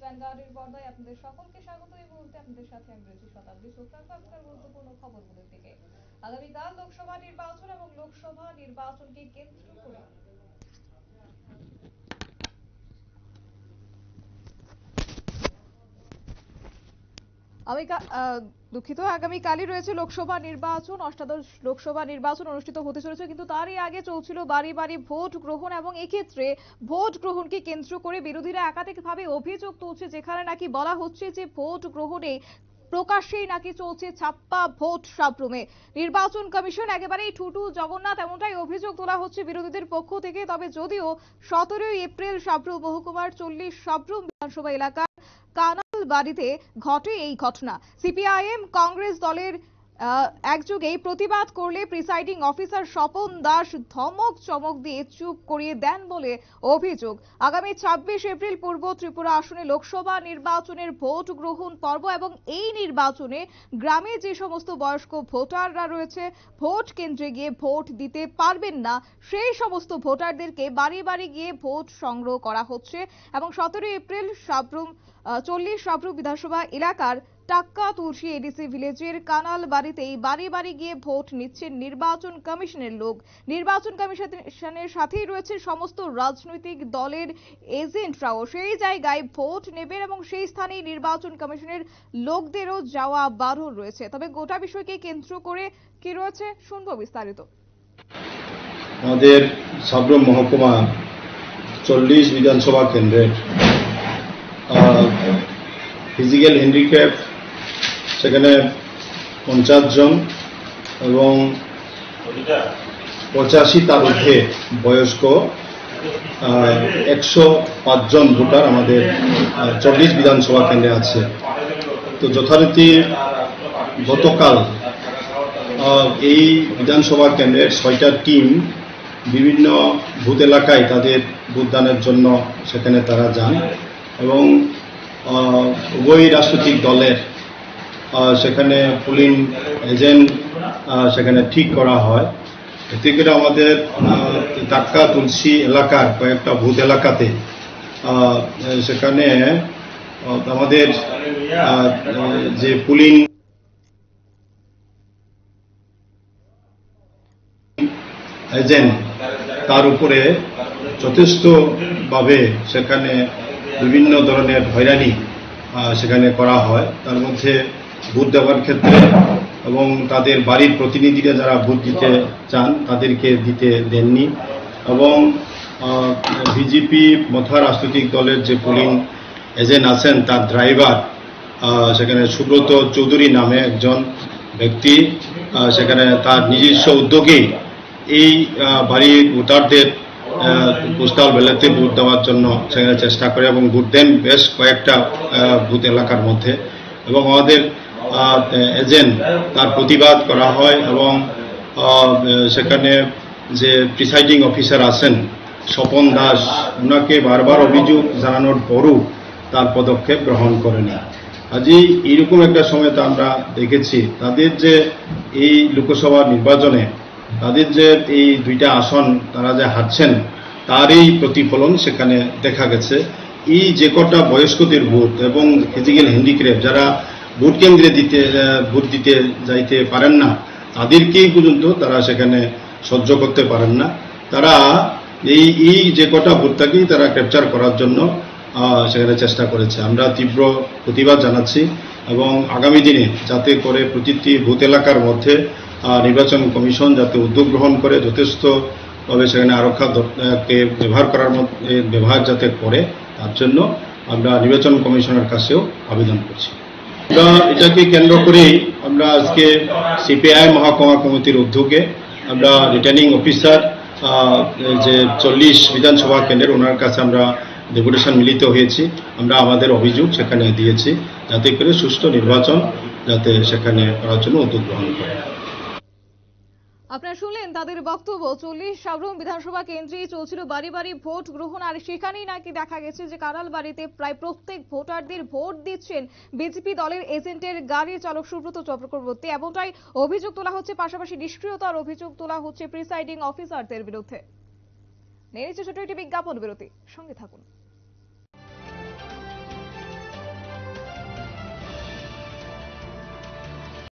ভ্যানগার্ডের পর্দায় আপনাদের সকলকে স্বাগত। এই মুহূর্তে আপনাদের সাথে আমি রয়েছি শতাব্দী সুলতান। আজকের গুরুত্বপূর্ণ খবরগুলোর দিকে। আগামীকাল লোকসভা নির্বাচন এবং লোকসভা নির্বাচনকে কেন্দ্র করে আগামীকালই রয়েছে লোকসভা নির্বাচন। অষ্টাদশ লোকসভা নির্বাচন অনুষ্ঠিত হতে চলেছে, কিন্তু তারই আগে চলছিল বাড়ি বাড়ি ভোট গ্রহণ এবং এক্ষেত্রে ভোট গ্রহণকে কেন্দ্র করে বিরোধীরা একাধিকভাবে অভিযোগ তুলছে, যেখানে নাকি বলা হচ্ছে যে ভোট গ্রহণে প্রকাশ্যেই নাকি চলছে ছাপ্পা ভোট সাবরুমে। নির্বাচন কমিশন একেবারেই ঠুটু জগন্নাথ, এমনটাই অভিযোগ তোলা হচ্ছে বিরোধীদের পক্ষ থেকে। তবে যদিও 17 এপ্রিল সাবরুম মহকুমার 40 সাবরুম বিধানসভা এলাকার কানাল বাড়িতে ঘটে এই ঘটনা। সিপিআইএম কংগ্রেস দলের একযোগেই প্রতিবাদ করলে প্রিসাইডিং অফিসার স্বপন দাস ধমক চমক দিয়ে চুপ করিয়ে দেন বলে অভিযোগ। আগামী 26 এপ্রিল পূর্ব ত্রিপুরা আসনে লোকসভা নির্বাচনের ভোট গ্রহণ পর্ব এবং এই নির্বাচনে গ্রামে যে সমস্ত বয়স্ক ভোটাররা রয়েছে ভোট কেন্দ্রে গিয়ে ভোট দিতে পারবেন না, সেই সমস্ত ভোটারদেরকে বাড়ি বাড়ি গিয়ে ভোট সংগ্রহ করা হচ্ছে এবং 17 এপ্রিল সাবরুম 40 সাবরুম বিধানসভা এলাকার টাক্কা তুলসী এডিসি ভিলেজের কানাল বাড়িতেই বাড়ি বাড়ি গিয়ে ভোট নিচ্ছেন নির্বাচন কমিশনের লোক। নির্বাচন কমিশনের সাথেই রয়েছে সমস্ত রাজনৈতিক দলের এজেন্টরাও সেই জায়গায় ভোট নেবেন এবং সেই স্থানেই নির্বাচন কমিশনের লোকদেরও যাওয়া বারণ রয়েছে। তবে গোটা বিষয়কে কেন্দ্র করে কি রয়েছে শুনবো বিস্তারিত। আমাদের সাবরুম মহকুমা 40 বিধানসভা কেন্দ্রের ফিজিক্যাল হ্যান্ডিক্যাপ সেখানে 50 জন এবং 85 তার ঊর্ধ্বে বয়স্ক 105 জন ভোটার আমাদের 40 বিধানসভা কেন্দ্রে আছে। তো যথারীতি গতকাল এই বিধানসভা কেন্দ্রের 6টা টিম বিভিন্ন বুথ এলাকায় তাদের ভোটদানের জন্য সেখানে তারা যান এবং উভয় রাজনৈতিক দলের সেখানে পোলিং এজেন্ট সেখানে ঠিক করা হয়। এতে করে আমাদের টাক্কা তুলসী এলাকার কয়েকটা বুথ এলাকাতে সেখানে আমাদের যে পোলিং এজেন্ট তার উপরে যথেষ্টভাবে সেখানে বিভিন্ন ধরনের হয়রানি সেখানে করা হয়। তার মধ্যে ভোট দেওয়ার ক্ষেত্রে এবং তাদের বাড়ির প্রতিনিধিরা যারা ভোট দিতে চান তাদেরকে দিতে দেননি এবং বিজেপি মথা রাজনৈতিক দলের যে পোলিং এজেন্ট আছেন তার ড্রাইভার সেখানে সুব্রত চৌধুরী নামে একজন ব্যক্তি সেখানে তার নিজস্ব উদ্যোগেই এই বাড়ির ভোটারদের পোস্টাল ব্যালটে ভোট দেওয়ার জন্য সেখানে চেষ্টা করে এবং ভোট দেন বেশ কয়েকটা বুথ এলাকার মধ্যে এবং আমাদের এজেন্ট তার প্রতিবাদ করা হয় এবং সেখানে যে প্রিসাইডিং অফিসার আছেন স্বপন দাস ওনাকে বারবার অভিযোগ জানানোর পরও তার পদক্ষেপ গ্রহণ করেনি। আজই এইরকম একটা সময় তো আমরা দেখেছি তাদের যে এই লোকসভা নির্বাচনে তাদের যে এই 2টা আসন তারা যে হারছেন তারই প্রতিফলন সেখানে দেখা গেছে। এই যে কটা বয়স্কদের ভোট এবং ফিজিক্যাল হ্যান্ডিক্যাপ যারা ভোট কেন্দ্রে ভোট দিতে যাইতে পারেন না তাদেরকেই পর্যন্ত তারা সেখানে সহ্য করতে পারেন না। তারা এই যে কটা ভোটটাকেই তারা ক্যাপচার করার জন্য সেখানে চেষ্টা করেছে। আমরা তীব্র প্রতিবাদ জানাচ্ছি এবং আগামী দিনে যাতে করে প্রতিটি বুথ এলাকার মধ্যে নির্বাচন কমিশন যাতে উদ্যোগ গ্রহণ করে যথেষ্টভাবে সেখানে আরক্ষাকে ব্যবহার যাতে করে তার জন্য আমরা নির্বাচন কমিশনের কাছেও আবেদন করছি। আমরা এটাকে কেন্দ্র করেই আমরা আজকে সিপিআই মহকুমা কমিটির উদ্যোগে আমরা রিটার্নিং অফিসার যে 40 বিধানসভা কেন্দ্রের ওনার কাছে আমরা ডেপুটেশন মিলিত হয়েছি। আমরা আমাদের অভিযোগ সেখানে দিয়েছি যাতে করে সুষ্ঠু নির্বাচন যাতে সেখানে করার জন্য উদ্যোগ গ্রহণ করে। আপনারা শুনলেন তাদের বক্তব্য। 40 সাবরুম বিধানসভা কেন্দ্রেই চলছিল বাড়ি বাড়ি ভোট গ্রহণ আর সেখানেই নাকি দেখা গেছে যে কানাল বাড়িতে প্রায় প্রত্যেক ভোটারদের ভোট দিচ্ছেন বিজেপি দলের এজেন্টের গাড়ির চালক সুব্রত চক্রবর্তী, এমনটাই অভিযোগ তোলা হচ্ছে। পাশাপাশি নিষ্ক্রিয়তার অভিযোগ তোলা হচ্ছে প্রিসাইডিং অফিসারদের বিরুদ্ধে। নিয়ে নিচ্ছে ছোট একটি বিজ্ঞাপন বিরতি, সঙ্গে থাকুন।